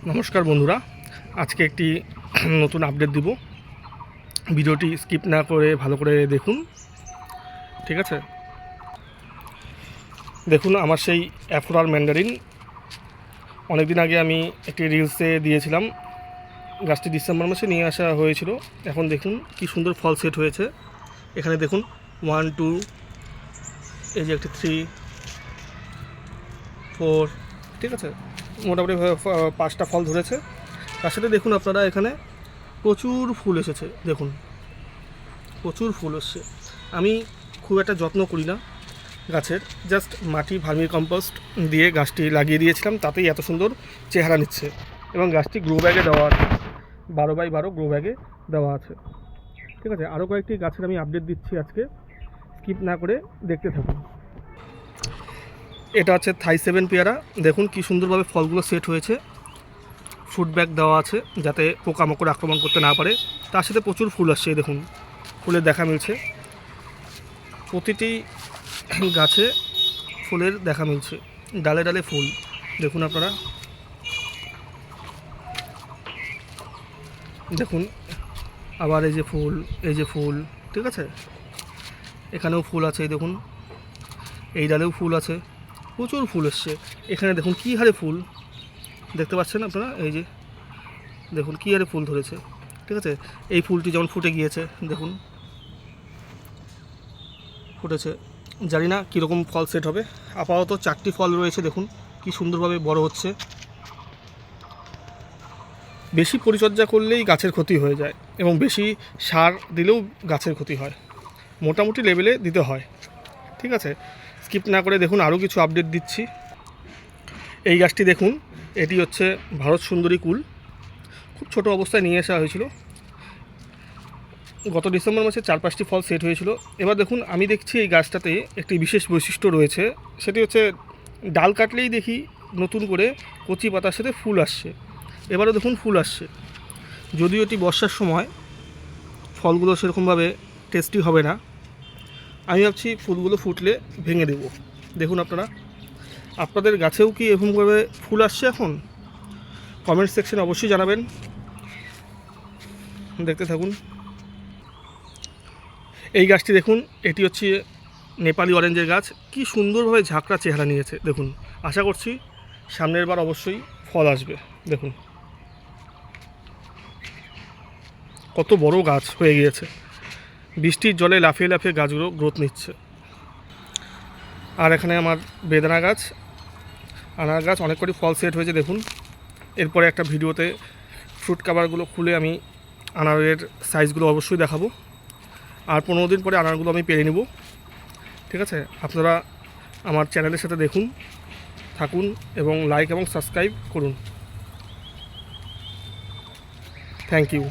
নমস্কার বন্ধুরা, আজকে একটি নতুন আপডেট দিব। ভিডিওটি স্কিপ না করে ভালো করে দেখুন, ঠিক আছে? দেখুন, আমার সেই অ্যাফোরার ম্যান্ডারিন অনেক দিন আগে আমি একটি রিলসে দিয়েছিলাম। গাছটি ডিসেম্বর মাসে নিয়ে আসা হয়েছিল। এখন দেখুন কি সুন্দর ফল সেট হয়েছে। এখানে দেখুন 1 2, এই যে একটি 3 4, ঠিক আছে, মোটামুটি 5টা ফল ধরেছে। তার সাথে দেখুন আপনারা এখানে প্রচুর ফুল এসেছে। দেখুন প্রচুর ফুল এসছে। আমি খুব একটা যত্ন করি না গাছের, জাস্ট মাটি ভার্মি কম্পোস্ট দিয়ে গাছটি লাগিয়ে দিয়েছিলাম, তাতেই এত সুন্দর চেহারা নিচ্ছে। এবং গাছটি গ্রো ব্যাগে দেওয়া আছে, 12x12 গ্রো ব্যাগে দেওয়া আছে, ঠিক আছে? আরও কয়েকটি গাছের আমি আপডেট দিচ্ছি আজকে, স্কিপ না করে দেখতে থাকুন। এটা হচ্ছে থাই 7 পেয়ারা। দেখুন কি সুন্দরভাবে ফলগুলো সেট হয়েছে। ফ্রুট ব্যাগ দেওয়া আছে যাতে পোকামাকড় আক্রমণ করতে না পারে। তার সাথে প্রচুর ফুল আসছে, দেখুন ফুলের দেখা মিলছে। প্রতিটি গাছে ফুলের দেখা মিলছে, ডালে ডালে ফুল। দেখুন আপনারা, দেখুন আবার এই যে ফুল, এই যে ফুল, ঠিক আছে? এখানেও ফুল আছে, এই দেখুন এই ডালেও ফুল আছে, প্রচুর ফুল এসছে। এখানে দেখুন কী হারে ফুল দেখতে পাচ্ছেন আপনারা, এই যে দেখুন কী হারে ফুল ধরেছে, ঠিক আছে? এই ফুলটি যেমন ফুটে গিয়েছে, দেখুন ফুটেছে। জানি না কীরকম ফল সেট হবে। আপাতত 4টি ফল রয়েছে, দেখুন কি সুন্দরভাবে বড় হচ্ছে। বেশি পরিচর্যা করলেই গাছের ক্ষতি হয়ে যায়, এবং বেশি সার দিলেও গাছের ক্ষতি হয়। মোটামুটি লেভেলে দিতে হয়, ঠিক আছে? স্কিপ না করে দেখুন, আরও কিছু আপডেট দিচ্ছি। এই গাছটি দেখুন, এটি হচ্ছে ভারত সুন্দরী কুল। খুব ছোট অবস্থায় নিয়ে আসা হয়েছিল। গত ডিসেম্বর মাসে 4-5টি ফল সেট হয়েছিল। এবার দেখুন, আমি দেখছি এই গাছটাতে একটি বিশেষ বৈশিষ্ট্য রয়েছে। সেটি হচ্ছে ডাল কাটলেই দেখি নতুন করে কচি পাতার সাথে ফুল আসছে। এবারও দেখুন ফুল আসছে। যদিও এটি বর্ষার সময়, ফলগুলো সেরকমভাবে টেস্টি হবে না। আমি ভাবছি ফুলগুলো ফুটলে ভেঙে দেব। দেখুন আপনারা, আপনাদের গাছেও কি এরকমভাবে ফুল আসছে এখন? কমেন্ট সেকশনে অবশ্যই জানাবেন। দেখতে থাকুন। এই গাছটি দেখুন, এটি হচ্ছে নেপালি অরেঞ্জের গাছ। কি সুন্দরভাবে ঝাঁকড়া চেহারা নিয়েছে। দেখুন, আশা করছি সামনের বার অবশ্যই ফল আসবে। দেখুন কত বড় গাছ হয়ে গিয়েছে। বৃষ্টির জলে লাফিয়ে লাফিয়ে গাছগুলো গ্রোথ নিচ্ছে। আর এখানে আমার বেদানা গাছ, আনার গাছ, অনেক কটি ফল সেট হয়েছে। দেখুন, এরপরে একটা ভিডিওতে ফ্রুট কাভারগুলো খুলে আমি আনারের সাইজগুলো অবশ্যই দেখাবো। আর 15 দিন পরে আনারগুলো আমি পেরে নেব, ঠিক আছে? আপনারা আমার চ্যানেলের সাথে দেখুন, থাকুন এবং লাইক এবং সাবস্ক্রাইব করুন। Thank you.